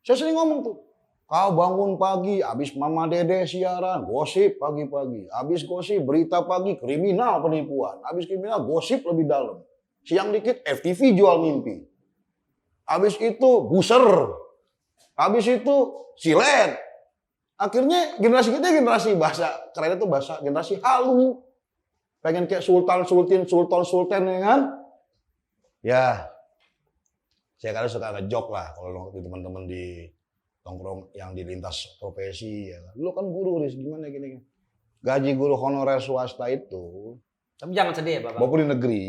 Saya sering ngomong tuh, kau bangun pagi, habis Mama Dede siaran, gosip pagi-pagi. Habis gosip, berita pagi, kriminal penipuan. Habis kriminal, gosip lebih dalam. Siang dikit, FTV jual mimpi. Habis itu, buser. Habis itu, silet. Akhirnya generasi kita generasi bahasa, keren itu bahasa generasi halu. Pengen kayak sultan, ya kan? Ya, saya kadang suka ngejok lah kalau teman-teman di tongkrong yang di lintas profesi. Ya. Lu kan guru, Riz, gimana gini? Gaji guru honorer swasta itu. Tapi jangan sedih ya, Bapak. Walaupun di negeri,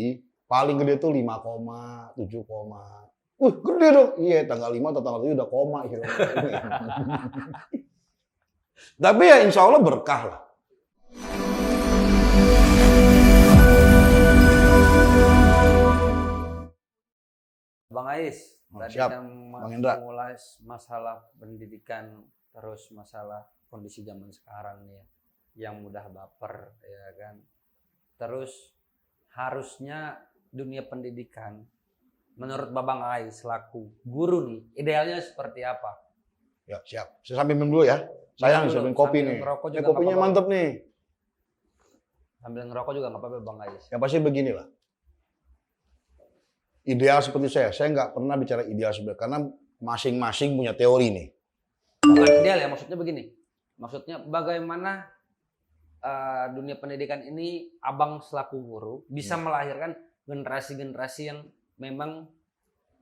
paling gede tuh 5, 7, gede dong. Iya, tanggal 5 atau tanggal 7 udah koma. Tapi ya insya Allah berkah lah. Bang Ais, tadi Siap, kan Bang Indra. mulai masalah pendidikan, terus masalah kondisi zaman sekarang nih ya, yang mudah baper ya kan. Terus harusnya dunia pendidikan, menurut Babang Ais selaku guru nih, idealnya seperti apa? Ya siap, saya sambil minum dulu ya. Sayang, saya minum kopi nih. Ini kopinya mantep nih. Sambil ngerokok juga nggak apa-apa Bang Ais. Yang pasti beginilah. Ideal seperti saya nggak pernah bicara ideal sebenarnya karena masing-masing punya teori nih. Bukan ideal ya, maksudnya begini. Maksudnya bagaimana dunia pendidikan ini Abang selaku guru bisa melahirkan generasi-generasi yang memang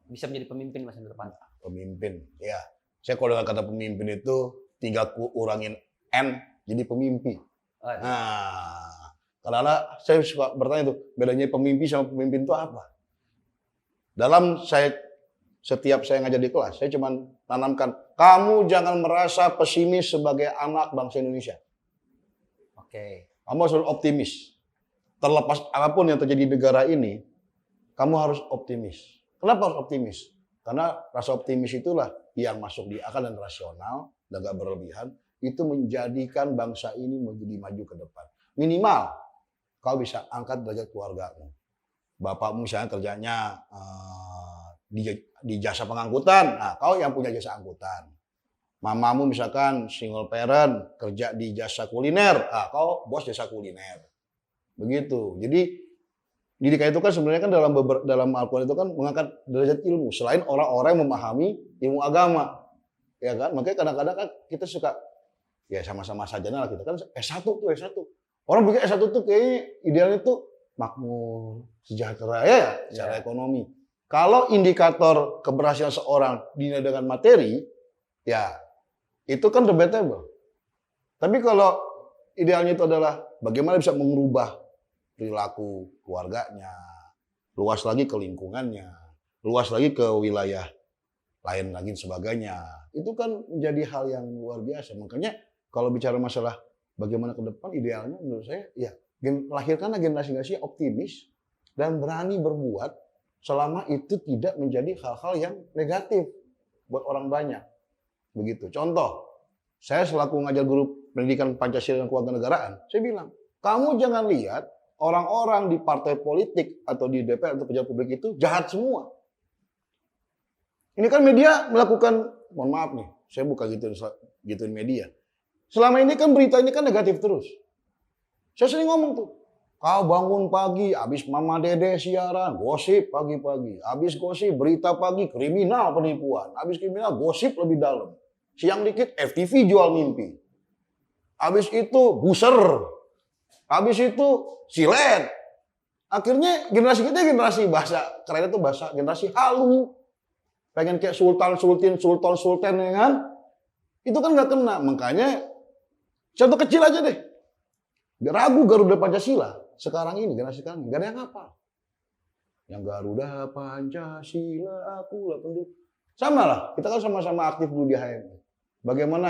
bisa menjadi pemimpin masa depan. Pemimpin, ya. Saya kalau dengan kata pemimpin itu 3 kurangin N jadi pemimpi. Nah, karena saya suka bertanya tuh bedanya pemimpi sama pemimpin itu apa? Dalam setiap saya ngajar di kelas, saya cuma tanamkan, kamu jangan merasa pesimis sebagai anak bangsa Indonesia. Oke. Kamu harus optimis. Terlepas apapun yang terjadi di negara ini, kamu harus optimis. Kenapa harus optimis? Karena rasa optimis itulah yang masuk di akal dan rasional, dan gak berlebihan, itu menjadikan bangsa ini menjadi maju ke depan. Minimal, kau bisa angkat derajat keluargamu. Bapakmu misalnya kerjanya di jasa pengangkutan, nah kau yang punya jasa angkutan. Mamamu misalkan single parent, kerja di jasa kuliner, nah kau bos jasa kuliner. Begitu. Jadi pendidikan itu kan sebenarnya kan dalam Al-Quran itu kan mengangkat derajat ilmu. Selain orang-orang yang memahami ilmu agama. Ya kan? Makanya kadang-kadang kan kita suka, ya sama-sama saja lah kita kan S1 tuh S1. Orang pikir S1 tuh kayaknya idealnya tuh makmur, sejahtera ya secara ekonomi. Kalau indikator keberhasilan seorang dinilai dengan materi, ya itu kan debatable. Tapi kalau idealnya itu adalah bagaimana bisa mengubah perilaku keluarganya, luas lagi ke lingkungannya, luas lagi ke wilayah lain lagi sebagainya. Itu kan menjadi hal yang luar biasa. Makanya kalau bicara masalah bagaimana ke depan, idealnya menurut saya ya lahirkanlah generasi-generasi optimis dan berani berbuat selama itu tidak menjadi hal-hal yang negatif buat orang banyak. Begitu. Contoh, saya selaku ngajar guru pendidikan Pancasila dan Kewarganegaraan, saya bilang, kamu jangan lihat orang-orang di partai politik atau di DPR atau pejabat publik itu jahat semua. Ini kan media melakukan, mohon maaf nih, saya bukan gituin media. Selama ini kan berita ini kan negatif terus. Saya sering ngomong tuh, kau bangun pagi, habis Mama Dede siaran, gosip pagi-pagi. Habis gosip, berita pagi, kriminal penipuan. Habis kriminal, gosip lebih dalam. Siang dikit, FTV jual mimpi. Habis itu, buser. Habis itu, silet. Akhirnya generasi kita generasi bahasa, keren itu bahasa generasi halu. Pengen kayak sultan, ya kan? Itu kan nggak kena. Makanya, contoh kecil aja deh. Ragu Garuda Pancasila sekarang ini generasi sekarang nggak ada yang hafal. Yang Garuda Pancasila akulah pendukung. Sama lah, kita kan sama-sama aktif dulu di HMI. Bagaimana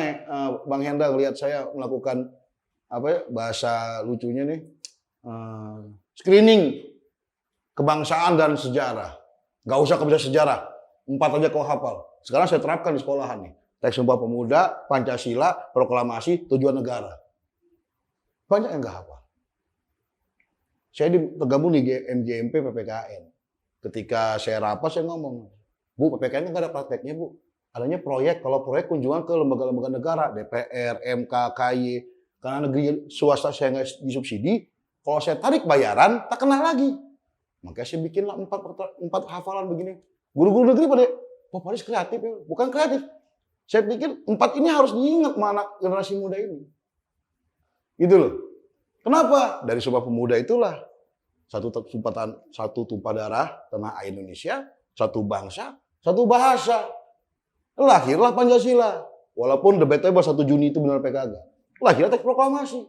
Bang Hendra lihat saya melakukan bahasa lucunya nih screening kebangsaan dan sejarah. Gak usah kebiasaan sejarah, 4 aja kau hafal. Sekarang saya terapkan di sekolahan nih. Teks Sumpah Pemuda, Pancasila, Proklamasi, Tujuan Negara. Banyak yang nggak hafal. Saya tergabung di MGMP PPKN. Ketika saya rapat, saya ngomong, Bu, PPKN nggak ada prakteknya, Bu. adanya proyek, kalau proyek kunjungan ke lembaga-lembaga negara, DPR, MK, KY, karena negeri swasta saya nggak disubsidi, kalau saya tarik bayaran, tak kena lagi. Makanya saya bikinlah 4 hafalan begini. Guru-guru negeri pada, Pak Faris kreatif ya. Bukan kreatif. Saya pikir 4 ini harus diingat sama anak generasi muda ini. Gitu loh. Kenapa? Dari Sumpah Pemuda itulah satu tumpah darah tanah air Indonesia, satu bangsa, satu bahasa. Lahirlah Pancasila. Walaupun debatnya bahwa 1 Juni itu benar PKG. Lahirlah teks proklamasi.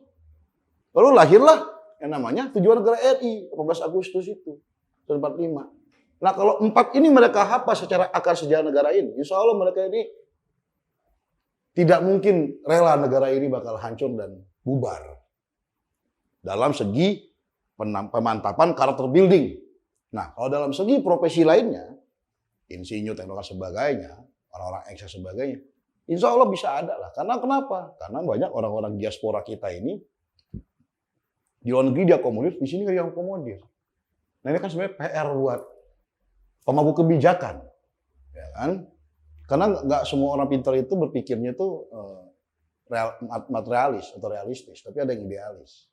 Lalu lahirlah yang namanya tujuan negara RI 18 Agustus itu 1945. Nah kalau 4 ini mereka hafal secara akar sejarah negara ini, insya Allah mereka ini tidak mungkin rela negara ini bakal hancur dan bubar. Dalam segi pemantapan karakter building. Nah, kalau dalam segi profesi lainnya, insinyur, teknologi sebagainya, orang-orang X sebagainya, insya Allah bisa ada lah. Karena kenapa? Karena banyak orang-orang diaspora kita ini di luar negeri dia akomodir, di sini nggak akomodir. Nah ini kan sebenarnya PR buat pemangku kebijakan, ya kan? Karena nggak semua orang pintar itu berpikirnya itu materialis atau realistis, tapi ada yang idealis.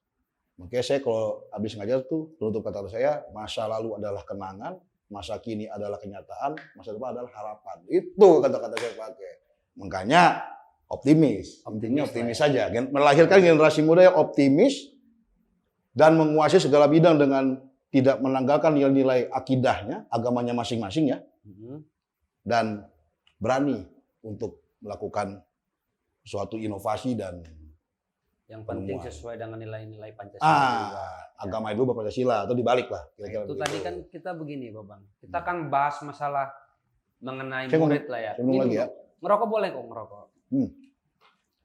Makanya saya kalau habis ngajar tuh penutup kata saya, masa lalu adalah kenangan, masa kini adalah kenyataan, masa depan adalah harapan. Itu kata-kata saya pakai. Makanya optimis, intinya optimis saja. Melahirkan generasi muda yang optimis dan menguasai segala bidang dengan tidak menanggalkan nilai-nilai akidahnya, agamanya masing-masing ya, dan berani untuk melakukan suatu inovasi dan yang penting sesuai dengan nilai-nilai Pancasila. Agama itu Pancasila atau dibalik lah. Kira-kira itu tadi kan kita begini, Babang. Kita kan bahas masalah mengenai saya murid lah ya. Ini lagi ya. Ngerokok boleh kok ngerokok.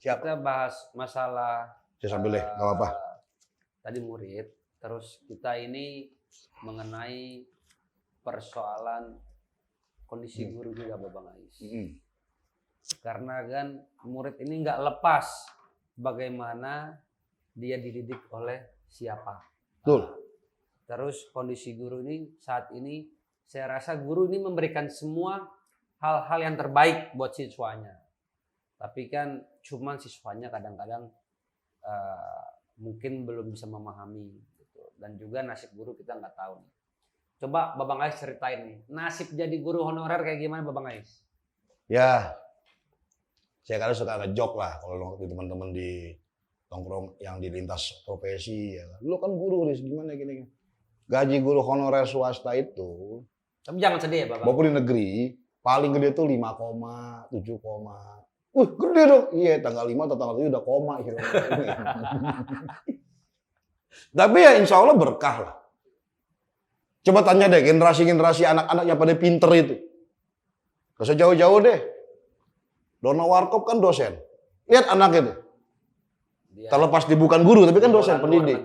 Siap. Kita bahas masalah. Saya sambil deh, nggak apa-apa. Tadi murid, terus kita ini mengenai persoalan kondisi guru juga, Babang Ais. Karena kan murid ini nggak lepas bagaimana dia dididik oleh siapa. Betul. Terus kondisi guru ini saat ini saya rasa guru ini memberikan semua hal-hal yang terbaik buat siswanya. Tapi kan cuman siswanya kadang-kadang mungkin belum bisa memahami gitu. Dan juga nasib guru kita nggak tahu nih. Coba Babang Ais ceritain nih, nasib jadi guru honorer kayak gimana Babang Ais? Ya, saya kadang suka ngejok lah kalau teman-teman di tongkrong yang di lintas profesi ya. Lu kan guru, Riz, gimana gini. Gaji guru honorer swasta itu, tapi jangan sedih ya, Babang. Maupun di negeri, paling gede tuh 5, 7, gede dong. Iya, tanggal 5 atau tanggal 7 udah koma. Tapi ya insya Allah berkah lah. Coba tanya deh generasi-generasi anak-anak yang pada pinter itu. Gak usah jauh-jauh deh. Dono Warkop kan dosen. Lihat anaknya tuh. Terlepas dia bukan guru, tapi kan dosen, pendidik.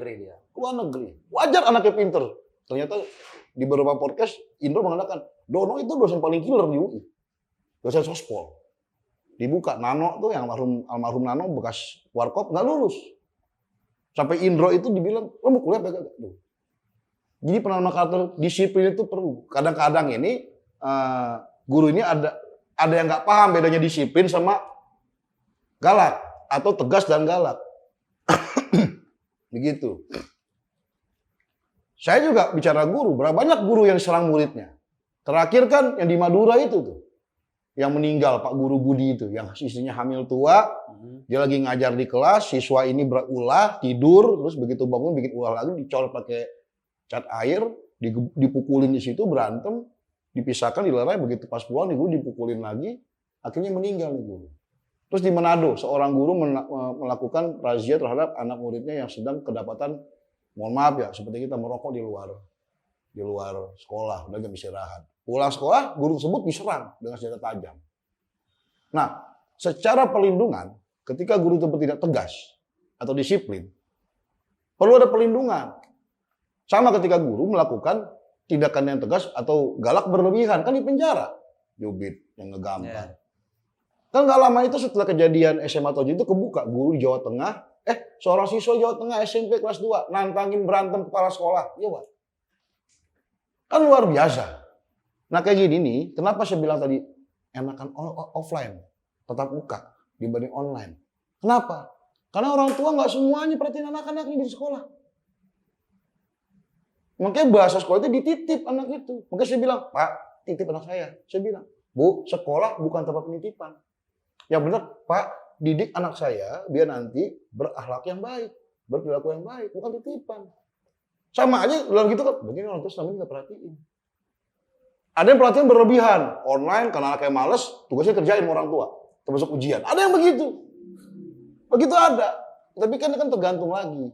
Luar negeri. Wajar anaknya pinter. Ternyata di beberapa podcast, Indro mengatakan, Dono itu dosen paling killer di UI. Dosen sospol. Dibuka, Nano tuh yang almarhum Nano bekas Warkop nggak lulus. Sampai Indro itu dibilang, lo mau kuliah apa gak? Jadi penanaman karakter disiplin itu perlu. Kadang-kadang ini guru ini ada yang nggak paham bedanya disiplin sama galak atau tegas dan galak. Begitu. Saya juga bicara guru, berapa banyak guru yang diserang muridnya. Terakhir kan yang di Madura itu tuh. Yang meninggal Pak Guru Budi itu, yang istrinya hamil tua, dia lagi ngajar di kelas, siswa ini berulah, tidur, terus begitu bangun bikin ulah lagi, dicolok pakai cat air, dipukulin di situ, berantem, dipisahkan, dilerai, begitu pas pulang nih guru dipukulin lagi, akhirnya meninggal nih guru. Terus di Manado, seorang guru melakukan razia terhadap anak muridnya yang sedang kedapatan, mohon maaf ya, seperti kita merokok di luar sekolah, udah jam istirahat. Pulang sekolah, guru tersebut diserang dengan senjata tajam. Nah, secara perlindungan, ketika guru tersebut tidak tegas atau disiplin, perlu ada perlindungan. Sama ketika guru melakukan tindakan yang tegas atau galak berlebihan, kan di penjara. Jubit yang ngegampar. Kan gak lama itu setelah kejadian SMA Toji itu kebuka, guru di Jawa Tengah, seorang siswa Jawa Tengah SMP kelas 2, nantangin berantem kepala sekolah. Iya, Pak. Kan luar biasa. Nah kayak gini nih, kenapa saya bilang tadi enakan offline, tatap muka dibanding online. Kenapa? Karena orang tua nggak semuanya perhatiin anak-anaknya di sekolah. Makanya bahasa sekolah itu dititip anak itu. Makanya saya bilang, Pak, titip anak saya. Saya bilang, Bu, sekolah bukan tempat penitipan. Yang benar, Pak, didik anak saya biar nanti berakhlak yang baik, berperilaku yang baik, bukan titipan. Sama aja, bilang gitu kan, begini orang tua selama ini nggak perhatiin. Ada yang perhatian berlebihan, online karena anaknya males, tugasnya kerjain sama orang tua, termasuk ujian. Ada yang begitu. Begitu ada. Tapi kan tergantung lagi.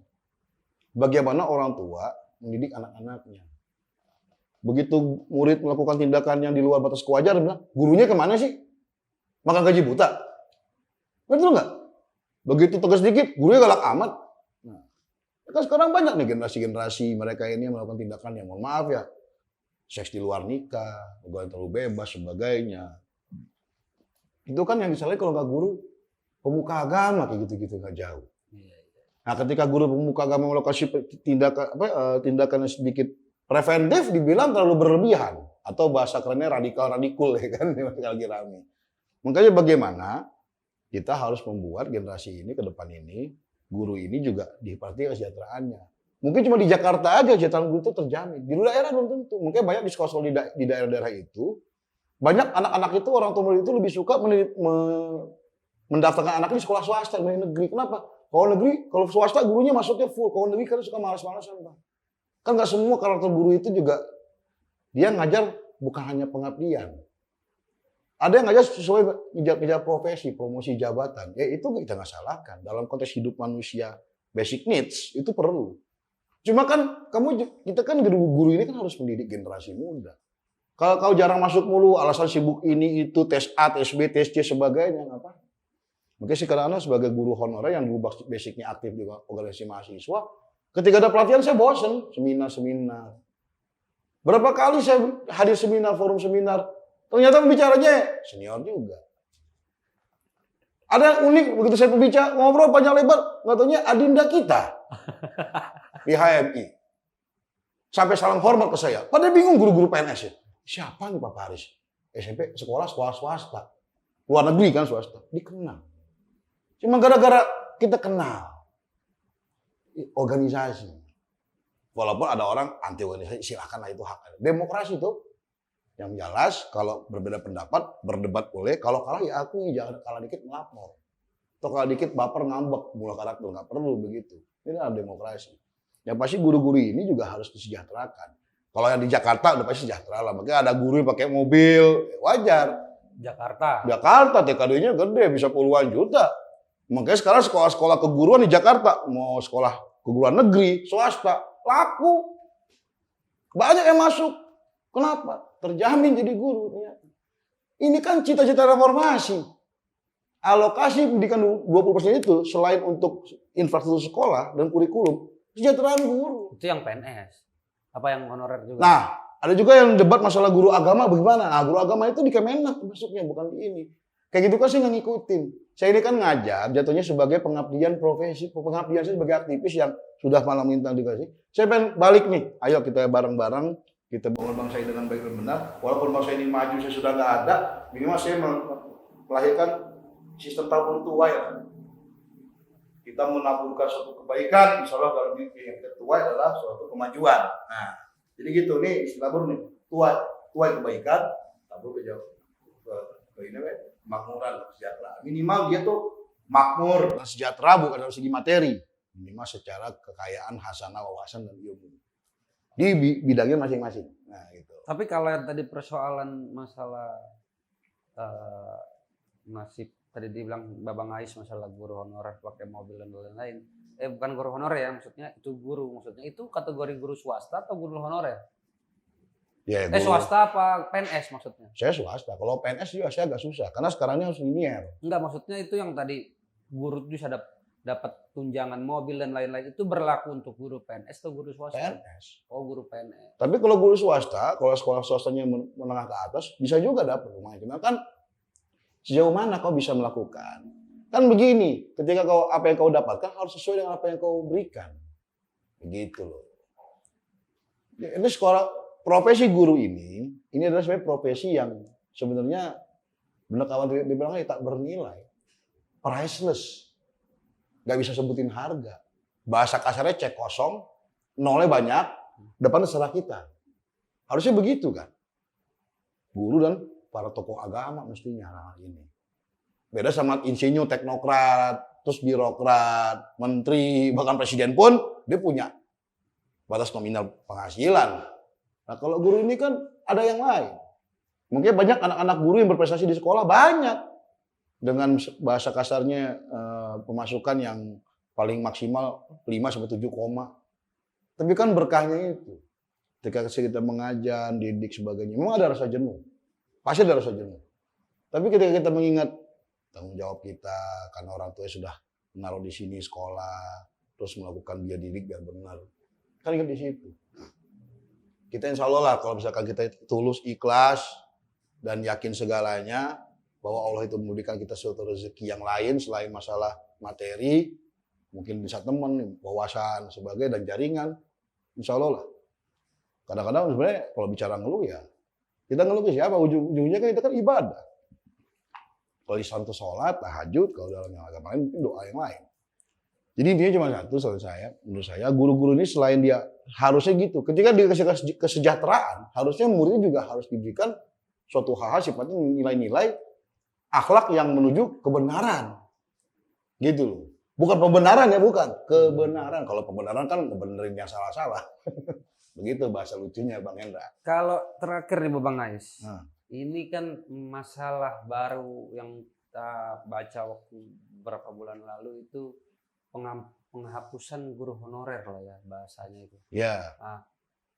Bagaimana orang tua mendidik anak-anaknya. Begitu murid melakukan tindakan yang di luar batas kewajaran, bilang, gurunya kemana sih? Makan gaji buta? Betul nggak? Begitu tegas dikit, gurunya galak amat. Nah, kan sekarang banyak nih generasi-generasi mereka ini yang melakukan tindakan yang mohon maaf ya, seks di luar nikah, hubungan terlalu bebas, sebagainya. Itu kan yang disalahin kalau nggak guru pemuka agama kayak gitu-gitu nggak jauh. Nah, ketika guru pemuka agama melakukan tindakan yang sedikit preventif, dibilang terlalu berlebihan atau bahasa kerennya radikal-radikul ya kan, lagi rame. Makanya bagaimana kita harus membuat generasi ini ke depan ini, guru ini juga diperhatikan kesejahteraannya. Mungkin cuma di Jakarta aja kesejahteraan guru itu terjamin. Di luar daerah belum tentu. Mungkin banyak di sekolah di daerah-daerah itu, banyak anak-anak itu, orang tua murid itu lebih suka mendaftarkan anaknya di sekolah swasta dibanding negeri. Kenapa? Kalau negeri, kalau swasta gurunya masuknya full. Kalau negeri kan suka malas-malasan, Pak. Kan nggak semua karakter guru itu juga dia ngajar bukan hanya pengabdian. Ada yang ngajar sesuai ngejar profesi, promosi jabatan. Ya itu kita nggak salahkan. Dalam konteks hidup manusia, basic needs itu perlu. Cuma kan kita kan guru ini kan harus mendidik generasi muda. Kalau kau jarang masuk mulu, alasan sibuk ini itu, tes A, tes B, tes C sebagainya, apa? Mungkin sekarang sebagai guru honorer yang dulu basicnya aktif di organisasi mahasiswa, ketika ada pelatihan saya bosen, seminar. Berapa kali saya hadir seminar, forum seminar, ternyata pembicaranya senior juga. Ada yang unik, begitu saya berbicara, ngobrol panjang lebar, nggak taunya adinda kita di HMI. Sampai salam hormat ke saya. Padahal bingung guru-guru PNS ya. Siapa nih Pak Faris? SMP, sekolah swasta. Luar negeri kan swasta. Dikenal. Cuma gara-gara kita kenal organisasi. Walaupun ada orang anti organisasi, silakanlah itu hak. Demokrasi itu yang jelas kalau berbeda pendapat, berdebat boleh. Kalau kalah ya akui, jangan kalah dikit melapor. Atau kalah dikit baper ngambek, mula karakter. Nggak perlu begitu. Ini adalah demokrasi. Yang pasti guru-guru ini juga harus disejahterakan. Kalau yang di Jakarta udah pasti sejahtera lah. Makanya ada guru yang pakai mobil, wajar. Jakarta TKD-nya gede, bisa puluhan juta. Makanya sekarang sekolah-sekolah keguruan di Jakarta, mau sekolah keguruan negeri, swasta, laku. Banyak yang masuk. Kenapa? Terjamin jadi guru. Ini kan cita-cita reformasi. Alokasi pendidikan 20% itu selain untuk infrastruktur sekolah dan kurikulum, kesejahteraan guru. itu yang PNS. Apa yang honorer juga? Nah, ada juga yang debat masalah guru agama bagaimana. Nah, guru agama itu di Kemenak masuknya, bukan di ini. Kayak gitu kan saya nggak ngikutin. Saya ini kan ngajar, jatuhnya sebagai pengabdian profesi, pengabdian saya sebagai aktivis yang sudah malam lintang dikasih. Saya pengen balik nih, ayo kita bareng-bareng, kita bangun bangsa ini dengan baik dan benar. Walaupun bangsa ini maju, saya sudah nggak ada, minimal saya melahirkan sistem tabur tuai. Kita menaburkan suatu kebaikan, insya Allah dalam diri yang tuai adalah suatu kemajuan. Nah, jadi gitu nih istilah baru nih, tuai kebaikan, tabur ke jauh. Ini makmuran, sejahtera. Minimal dia tuh makmur dan sejahtera bukan dari segi materi, minimal secara kekayaan, hasanah, wawasan dan ilmu di bidangnya masing-masing. Nah, gitu. Tapi kalau yang tadi persoalan masalah nasib tadi dibilang Babang Ais masalah guru honorer pakai mobil dan lain-lain. Bukan guru honorer ya, maksudnya itu guru, maksudnya itu kategori guru swasta atau guru honorer? Ya, guru. Swasta apa PNS maksudnya? Saya swasta. Kalau PNS juga saya agak susah karena sekarangnya harus linear. Enggak, maksudnya itu yang tadi guru itu bisa dapat tunjangan mobil dan lain-lain, itu berlaku untuk guru PNS atau guru swasta? PNS. Oh, guru PNS. Tapi kalau guru swasta, kalau sekolah swastanya menengah ke atas, bisa juga dapat lumayan. Cuma kan sejauh mana kau bisa melakukan? Kan begini, ketika apa yang kau dapatkan harus sesuai dengan apa yang kau berikan. Begitu loh. Ini sekolah profesi guru ini adalah sebenarnya profesi yang sebenarnya Bener kawan dibilangnya tak bernilai, priceless, nggak bisa sebutin harga. Bahasa kasarnya cek kosong, nolnya banyak, depan terserah kita. Harusnya begitu kan? Guru dan para tokoh agama mestinya hal ini. Beda sama insinyur, teknokrat, terus birokrat, menteri, bahkan presiden pun dia punya batas nominal penghasilan. Nah kalau guru ini kan ada yang lain. Mungkin banyak anak-anak guru yang berprestasi di sekolah banyak. Dengan bahasa kasarnya pemasukan yang paling maksimal 5-7 koma. Tapi kan berkahnya itu. Ketika kita mengajar, didik sebagainya, memang ada rasa jenuh. Pasti ada rasa jenuh. Tapi ketika kita mengingat tanggung jawab kita, karena orang tua sudah menaruh di sini sekolah, terus melakukan biaya didik biar benar. Kan ingat di situ. Kita insya Allah lah, kalau misalkan kita tulus, ikhlas, dan yakin segalanya, bahwa Allah itu memberikan kita suatu rezeki yang lain selain masalah materi, mungkin bisa teman, wawasan, sebagainya, dan jaringan, insya Allah lah. Kadang-kadang sebenarnya kalau bicara ngeluh ya, kita ngeluh ke siapa? Ujung-ujungnya kan kita kan ibadah. Kalau Islam itu sholat, tahajud, kalau dalam yang agama lain mungkin doa yang lain. Jadi intinya cuma satu menurut saya, guru-guru ini selain dia harusnya gitu, ketika dikasih kesejahteraan, harusnya muridnya juga harus diberikan suatu hal-hal sifatnya nilai-nilai akhlak yang menuju kebenaran. Gitu loh. Bukan pembenaran ya, bukan. Kebenaran. Kalau pembenaran kan ngebenerin yang salah-salah. Begitu bahasa lucunya Bang Hendra. Kalau terakhir nih Bang Ais, ini kan masalah baru yang kita baca waktu beberapa bulan lalu itu penghapusan guru honorer lah ya bahasanya itu. Ya. Nah,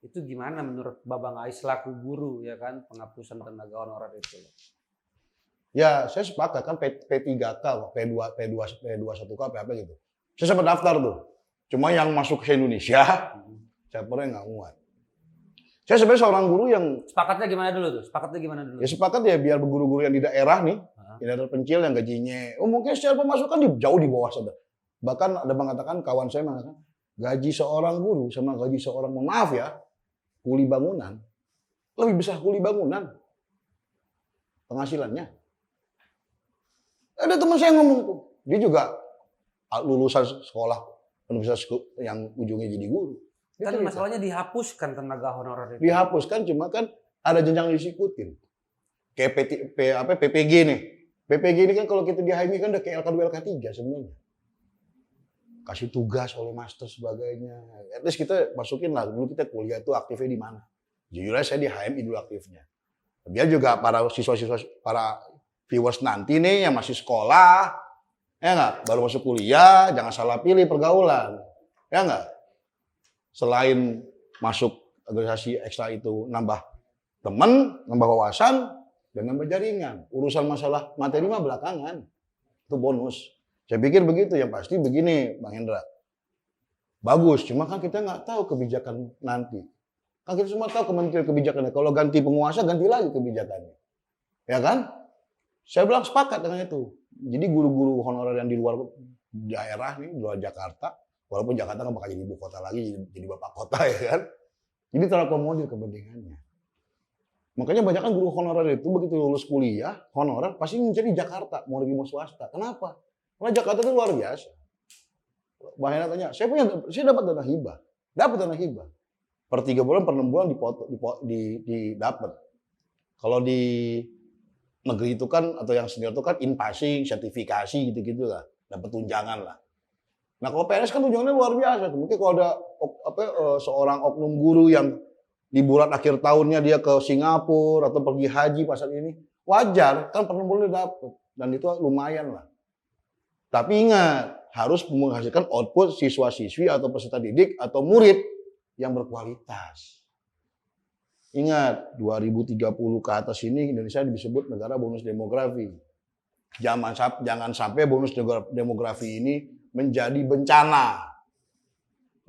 itu gimana menurut Babang Ais selaku guru ya kan penghapusan tenaga honorer itu? Ya, saya sepakat kan P3K, P21K, apa gitu. Saya sempat daftar tuh. Cuma yang masuk ke Indonesia, saya pernah nggak muat. Saya sebenarnya seorang guru yang sepakatnya gimana dulu tuh? Ya sepakat ya biar guru-guru yang di daerah nih, di daerah pencil yang gajinya, mungkin secara pemasukan jauh di bawah saja. Bahkan ada mengatakan kawan saya mengatakan gaji seorang guru sama gaji seorang, maaf ya, kuli bangunan lebih besar kuli bangunan penghasilannya. Ada teman saya ngomong tuh, dia juga lulusan sekolah universitas yang ujungnya jadi guru. Kan masalahnya dihapuskan tenaga honorer itu. Dihapuskan, cuma kan ada jenjang disikutin. Kayak PPG nih. PPG ini kan kalau kita di HMI kan udah kayak LK2, LK3 sebenarnya. Kasih tugas oleh master sebagainya. At least kita masukin lah, dulu kita kuliah itu aktifnya di mana. Jujur aja saya di HMI dulu aktifnya. Biar juga para siswa-siswa, para viewers nanti nih yang masih sekolah, ya nggak, baru masuk kuliah, jangan salah pilih pergaulan, ya nggak. Selain masuk organisasi ekstra itu nambah teman, nambah wawasan, dan nambah jaringan. Urusan masalah materi mah belakangan, itu bonus. Saya pikir begitu, yang pasti begini Bang Hendra. Bagus, cuma kan kita nggak tahu kebijakan nanti. Kan kita semua tahu kementerian kebijakannya. Kalau ganti penguasa, ganti lagi kebijakannya. Ya kan? Saya bilang sepakat dengan itu. Jadi guru-guru honorer yang di luar daerah nih, di luar Jakarta, walaupun Jakarta kan bakal jadi ibu kota lagi, jadi bapak kota ya kan. Jadi terakomodir kepentingannya. Makanya banyak kan guru honorer itu begitu lulus kuliah, honorer pasti mencari Jakarta, mau lagi mau swasta. Kenapa? Karena Jakarta itu luar biasa. Bahaya tanya, saya dapat dana hibah. Dapat dana hibah. Per 3 bulan, per 6 bulan didapat. Kalau di negeri itu kan, atau yang senior itu kan in-passing, sertifikasi gitu-gitu lah. Dapat tunjangan lah. Nah kalau PNS kan tunjangannya luar biasa. Mungkin kalau ada seorang oknum guru yang di bulan akhir tahunnya dia ke Singapura atau pergi haji pas saat ini, wajar kan per 6 bulan dia dapat. Dan itu lumayan lah. Tapi ingat, harus menghasilkan output siswa-siswi atau peserta didik atau murid yang berkualitas. Ingat, 2030 ke atas ini Indonesia disebut negara bonus demografi. Jangan sampai bonus demografi ini menjadi bencana.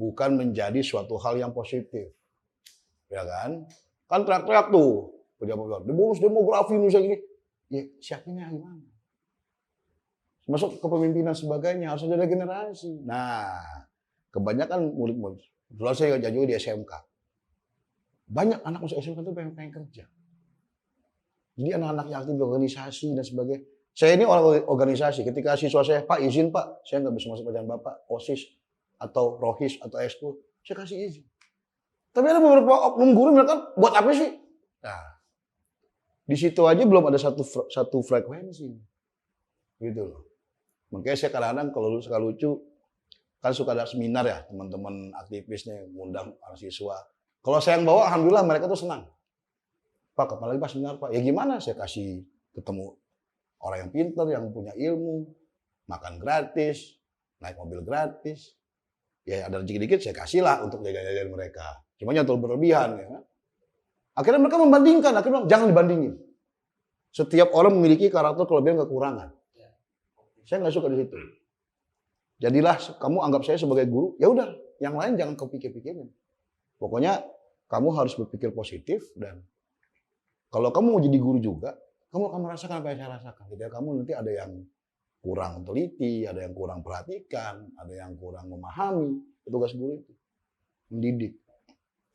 Bukan menjadi suatu hal yang positif. Ya kan? Kan teriak-teriak tuh. Pejabat-pejabat, bonus demografi Indonesia gini. Ya, siapnya gimana? Masuk kepemimpinan sebagainya, harus ada generasi. Nah, kebanyakan murid-murid. Dulu saya juga di SMK. Banyak anak masuk SMK itu pengen kerja. Jadi anak-anak yang aktif di organisasi dan sebagainya. Saya ini orang organisasi. Ketika siswa saya, Pak izin Pak, saya nggak bisa masuk pelajaran Bapak, OSIS atau ROHIS atau ekskul, saya kasih izin. Tapi ada beberapa oknum guru bilang, buat apa sih? Nah, di situ aja belum ada satu frekuensi. Gitu loh. Makanya saya kadang-kadang kalau suka lucu, kan suka ada seminar ya, teman-teman aktivisnya ngundang mahasiswa. Kalau saya yang bawa, alhamdulillah mereka tuh senang. Pak, kapan lagi Pak seminar Pak? Ya gimana? Saya kasih ketemu orang yang pintar, yang punya ilmu, makan gratis, naik mobil gratis. Ya ada rezeki dikit saya kasih lah untuk jaga-jagain mereka. Cuma jangan terlalu berlebihan ya. Akhirnya mereka membandingkan, akhirnya bilang, jangan dibandingin. Setiap orang memiliki karakter kelebihan kekurangan. Saya nggak suka di situ. Jadilah kamu anggap saya sebagai guru, ya udah, yang lain jangan kau pikir-pikirin. Pokoknya kamu harus berpikir positif dan kalau kamu mau jadi guru juga, kamu akan merasakan apa yang saya rasakan. Jadi kamu nanti ada yang kurang teliti, ada yang kurang perhatikan, ada yang kurang memahami. Tugas guru itu mendidik.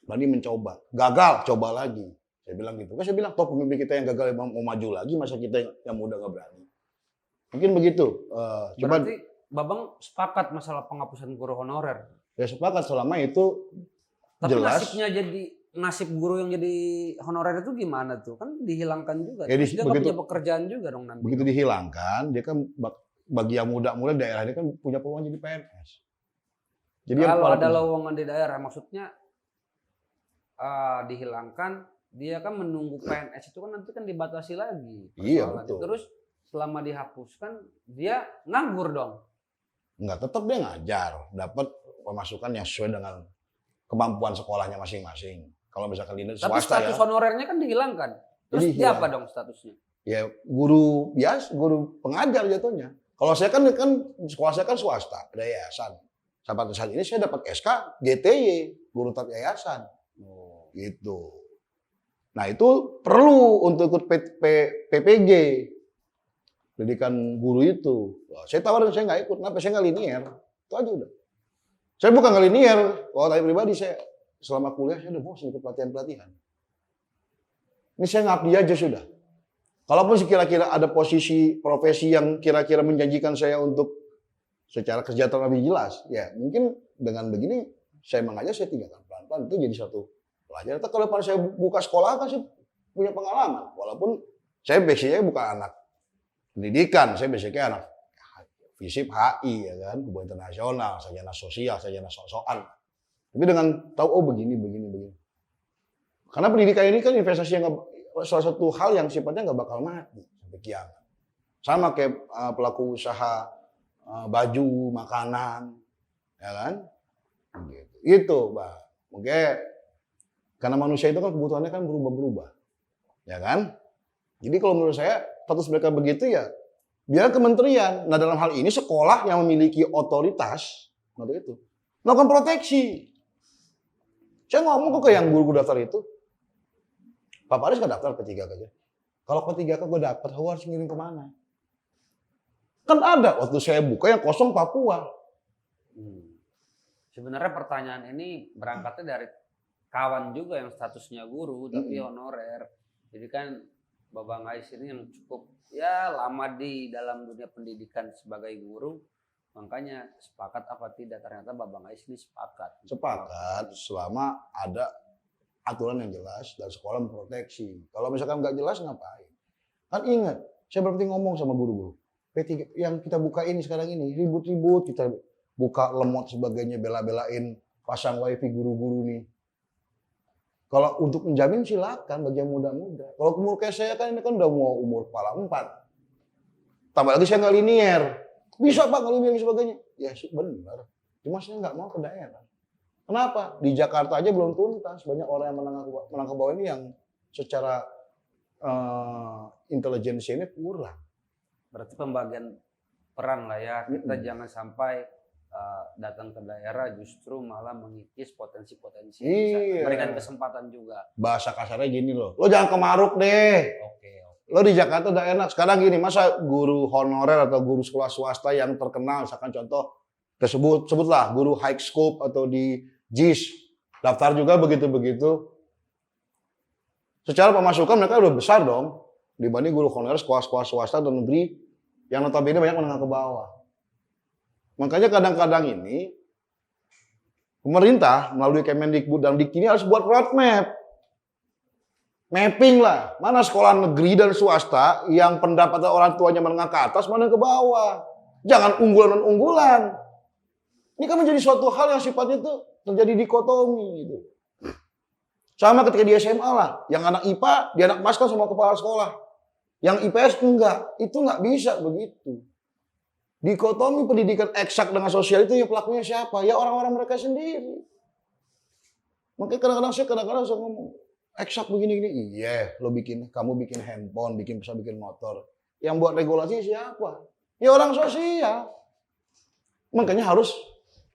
Berani mencoba. Gagal, coba lagi. Saya bilang gitu. Saya bilang, toh pemimpin kita yang gagal mau maju lagi, masa kita yang muda nggak berani. Mungkin begitu. Berarti Babang sepakat masalah penghapusan guru honorer? Ya sepakat selama itu Tapi jelas. nasib guru yang jadi honorer itu gimana tuh? Kan dihilangkan juga. Ya, Dia kan begitu- punya pekerjaan juga dong nanti. Begitu dihilangkan, dia kan bagi yang muda-muda daerah ini kan punya peluang jadi PNS. Jadi yang Kalau paling- ada lowongan di daerah, maksudnya dihilangkan, dia kan menunggu PNS itu kan nanti kan dibatasi lagi. Iya, persoalannya. betul. Terus selama dihapuskan, dia nganggur dong. Enggak, tetap dia ngajar, dapat pemasukan yang sesuai dengan kemampuan sekolahnya masing-masing. Kalau misalkan ini Tapi swasta status ya, honorernya kan dihilangkan. Terus Jadi dia hilang. apa dong statusnya? ya guru biasa, guru pengajar jatuhnya. Kalau saya kan sekolah saya kan swasta, ada yayasan. Sampai saat ini saya dapat SK GTY, guru tetap yayasan. Gitu. Nah itu perlu untuk ikut PPG, pendidikan guru itu. Wah, saya tawarin saya nggak ikut, kenapa? Saya nggak linear. Itu aja udah. Saya bukan nggak linear. Kalau tanya pribadi saya selama kuliah saya udah bosan ikut pelatihan-pelatihan. Ini saya ngabdi aja sudah. Kalaupun kira-kira ada posisi profesi yang kira-kira menjanjikan saya untuk secara kesejahteraan lebih jelas, ya mungkin dengan begini saya mengajar saya tinggalkan pelan-pelan itu jadi satu pelajaran. Tapi kalau saya buka sekolah kan saya punya pengalaman. Walaupun saya basicnya bukan anak pendidikan, saya basicnya anak FISIP HI ya kan, hubungan internasional, sarjana sosial, sarjana sok-sokan. Tapi dengan tahu oh begini. Karena pendidikan ini kan investasi yang salah satu hal yang sifatnya nggak bakal mati sampai kiamat. Sama kayak pelaku usaha baju, makanan, ya kan? Gitu. Itu, Mbak. Mungkin karena manusia itu kan kebutuhannya kan berubah-berubah, ya kan? Jadi kalau menurut saya status mereka begitu ya biar kementerian. Nah dalam hal ini sekolah yang memiliki otoritas itu melakukan proteksi. Saya ngomong kok ke yang guru daftar itu, Pak Paris nggak daftar P3K aja. Kalau P3K gue dapat, gue harus ngirim kemana? Kan ada waktu saya buka yang kosong Papua. Sebenarnya pertanyaan ini berangkatnya dari kawan juga yang statusnya guru tapi honorer. Jadi kan Babang Ais ini yang cukup ya lama di dalam dunia pendidikan sebagai guru, makanya sepakat apa tidak, ternyata Babang Ais ini sepakat. Sepakat selama ada aturan yang jelas dan sekolah memproteksi. Kalau misalkan nggak jelas ngapain? Kan ingat, saya berarti ngomong sama guru-guru. P3 yang kita buka ini sekarang ini ribut-ribut, kita buka lemot sebagainya, bela-belain pasang wifi guru-guru nih. Kalau untuk menjamin silakan bagi yang muda-muda. Kalau umur kayak saya kan ini kan udah mau umur kepala 4. Tambah lagi saya nggak linear. Bisa Pak nggak linear dan sebagainya. Ya sih benar. Cuma saya nggak mau ke daerah. Kenapa? Di Jakarta aja belum tuntas. Banyak orang yang menengah ke bawah ini yang secara intelijensinya kurang. Berarti pembagian peran lah ya. Kita jangan sampai datang ke daerah justru malah mengikis potensi-potensi. Iya. Berikan kesempatan juga. Bahasa kasarnya gini loh. Lo jangan kemaruk deh. Oke. Lo di Jakarta udah enak. Sekarang gini, masa guru honorer atau guru sekolah swasta yang terkenal, misalkan contoh sebutlah guru high school atau di JIS, daftar juga begitu-begitu. Secara pemasukan mereka udah besar dong. dibanding guru honorer sekolah-sekolah swasta dan negeri yang notabene banyak menengah ke bawah. Makanya kadang-kadang ini pemerintah melalui Kemendikbud dan Dikti ini harus buat roadmap. Mapping lah, mana sekolah negeri dan swasta yang pendapatan orang tuanya menengah ke atas, mana yang ke bawah. Jangan unggulan-unggulan. Ini kan menjadi suatu hal yang sifatnya itu terjadi dikotomi gitu. Sama ketika di SMA lah, yang anak IPA dianakmaskan sama kepala sekolah. Yang IPS enggak, itu enggak bisa begitu. Dikotomi pendidikan eksak dengan sosial itu ya pelakunya siapa? Ya orang-orang mereka sendiri. Makanya kadang-kadang saya ngomong, eksak begini-gini, iya, kamu bikin handphone, bisa bikin motor. Yang buat regulasi siapa? Ya orang sosial. Makanya harus,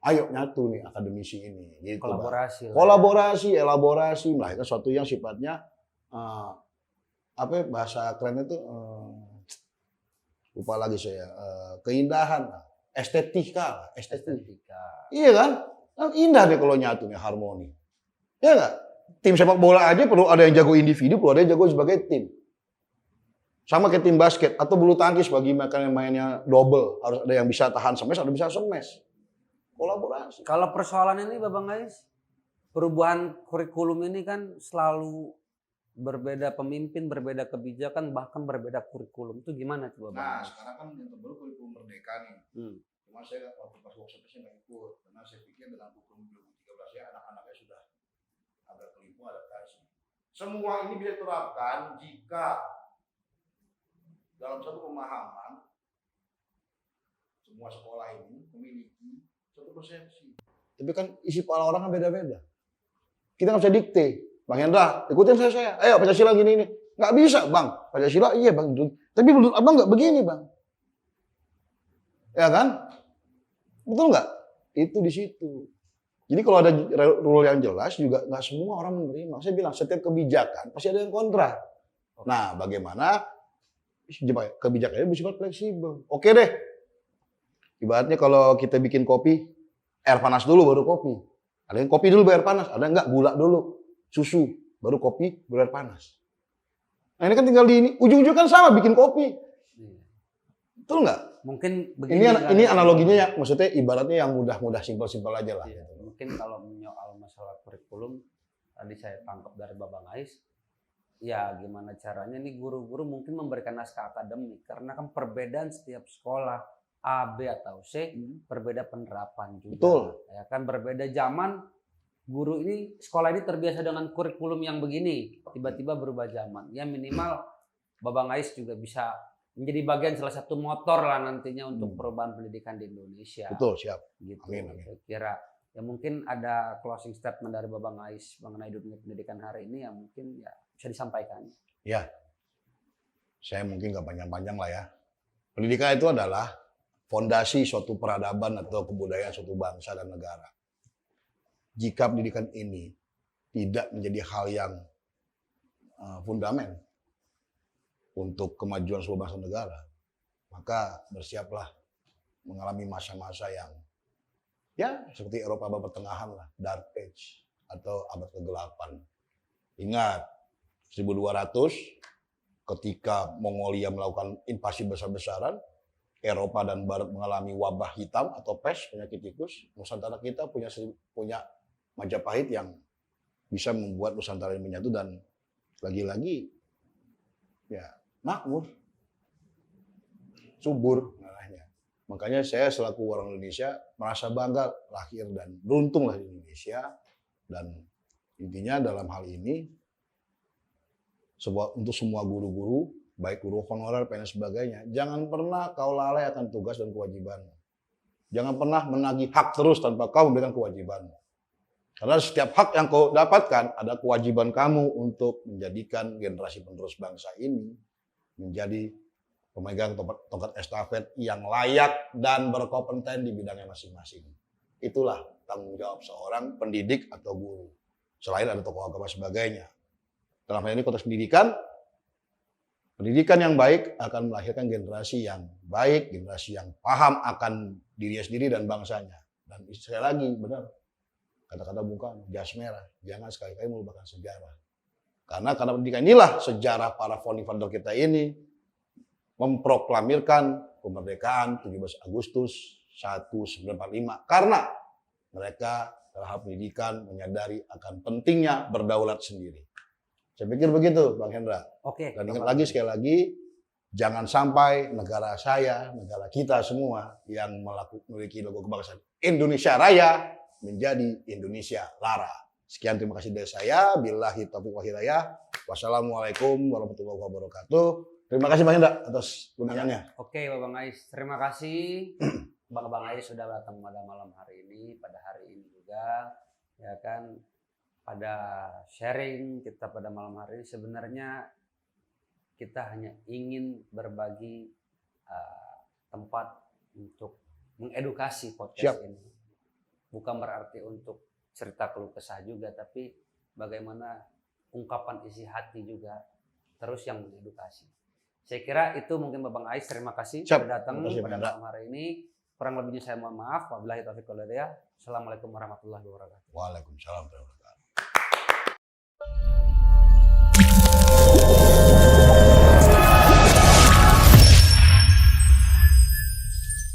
ayo nyatu nih akademisi ini. Gitu, kolaborasi, elaborasi, melahirkan sesuatu yang sifatnya, bahasa kerennya itu, lupa lagi saya, keindahan, estetika. Iya kan? Indah deh kalau nyatu nih, harmoni. Iya nggak? Tim sepak bola aja perlu ada yang jago individu, perlu ada yang jago sebagai tim. Sama kayak tim basket atau bulu tangkis bagi mereka yang mainnya double, harus ada yang bisa tahan smash, ada yang bisa smash. Kolaborasi. Kalau persoalan ini Bapak Ngais, perubahan kurikulum ini kan selalu berbeda pemimpin, berbeda kebijakan, bahkan berbeda kurikulum. Itu gimana coba Bang? Nah, sekarang kan yang terbaru kurikulum merdeka nih. Cuma saya waktu pas workshop saya nggak ikut, karena saya pikir dengan kurikulum 2013 ya anak-anaknya sudah agak kelimpung adaptasi. Semua ini bisa diterapkan jika dalam satu pemahaman semua sekolah ini memiliki satu persepsi. Tapi kan isi kepala orang kan beda-beda. Kita nggak bisa dikte. Bang Hendra, ikutin saya. Ayo Pancasila gini. Nggak bisa, Bang. Pancasila iya, Bang. Tapi menurut Abang nggak begini, Bang. Ya kan? Betul nggak? Itu di situ. Jadi kalau ada rule yang jelas juga nggak semua orang menerima. Saya bilang setiap kebijakan pasti ada yang kontra. Nah, bagaimana kebijakannya bersifat fleksibel. Oke deh. Ibaratnya kalau kita bikin kopi, air panas dulu baru kopi. Ada yang kopi dulu baru air panas, ada yang enggak gula dulu, susu, baru kopi, baru air panas. Nah ini kan tinggal di ini, ujung-ujung kan sama bikin kopi. Betul nggak? Mungkin begini. Ini analoginya ya, maksudnya ibaratnya yang mudah-mudah simpel-simpel aja lah. Iya, mungkin kalau menyoal masalah kurikulum, tadi saya tangkap dari Bapak Ngais, ya gimana caranya nih guru-guru mungkin memberikan naskah akademik, karena kan perbedaan setiap sekolah A, B atau C berbeda penerapan juga. Betul. Ya kan berbeda zaman, guru ini sekolah ini terbiasa dengan kurikulum yang begini, tiba-tiba berubah zaman. Ya minimal Bapak Ngais juga bisa menjadi bagian salah satu motor lah nantinya untuk perubahan pendidikan di Indonesia. Betul, siap. Gitu. Amin. Saya kira ya mungkin ada closing statement dari Bapak Ngais mengenai dunia pendidikan hari ini yang mungkin ya bisa disampaikan. Ya, saya mungkin nggak panjang-panjang lah ya. Pendidikan itu adalah fondasi suatu peradaban atau kebudayaan suatu bangsa dan negara. Jika pendidikan ini tidak menjadi hal yang fundamental untuk kemajuan sebuah bangsa negara, maka bersiaplah mengalami masa-masa yang ya seperti Eropa abad pertengahan lah, dark age atau abad ke-8. Ingat 1200 ketika Mongolia melakukan invasi besar-besaran, Eropa dan Barat mengalami wabah hitam atau pes, penyakit tikus. Nusantara kita punya Majapahit yang bisa membuat Nusantara ini menyatu dan lagi-lagi ya makmur, subur namanya. Makanya saya selaku orang Indonesia merasa bangga lahir dan beruntung lahir di Indonesia. Dan intinya dalam hal ini untuk semua guru-guru, baik guru honorer, PNS sebagainya, jangan pernah kau lalai akan tugas dan kewajiban. Jangan pernah menagih hak terus tanpa kau memberikan kewajiban. Karena setiap hak yang kau dapatkan, ada kewajiban kamu untuk menjadikan generasi penerus bangsa ini menjadi pemegang tongkat estafet yang layak dan berkompeten di bidangnya masing-masing. Itulah tanggung jawab seorang pendidik atau guru. Selain ada tokoh agama sebagainya. Dalam hal ini konteks pendidikan yang baik akan melahirkan generasi yang baik, generasi yang paham akan dirinya sendiri dan bangsanya. Dan sekali lagi, benar, kata-kata Bung Karno, jas merah, jangan sekali-kali melupakan sejarah. Karena pendidikan inilah sejarah para founding father kita ini memproklamirkan kemerdekaan 17 Agustus 1945. Karena mereka dalam hal pendidikan menyadari akan pentingnya berdaulat sendiri. Saya pikir begitu, Bang Hendra. Oke. Dan ingat lagi, sekali lagi, jangan sampai negara saya, negara kita semua yang memiliki logo kebangsaan Indonesia Raya menjadi Indonesia Lara. Sekian, terima kasih dari saya. Billahi taufiq wal hidayah. Wassalamualaikum warahmatullahi wabarakatuh. Terima kasih Bang Hendra atas undangannya. Oke, Bang Ais. Terima kasih Bang Ais sudah datang pada malam hari ini, pada hari ini juga, ya kan, pada sharing kita pada malam hari ini. Sebenarnya kita hanya ingin berbagi tempat untuk mengedukasi podcast ini. Bukan berarti untuk cerita keluh kesah juga, tapi bagaimana ungkapan isi hati juga terus yang mengedukasi. Saya kira itu mungkin Bang Ais. Terima kasih sudah datang pada malam hari ini. Kurang lebihnya saya mohon maaf. Wabillahi taufiq wal hidayah. Assalamualaikum warahmatullahi wabarakatuh. Waalaikumsalam.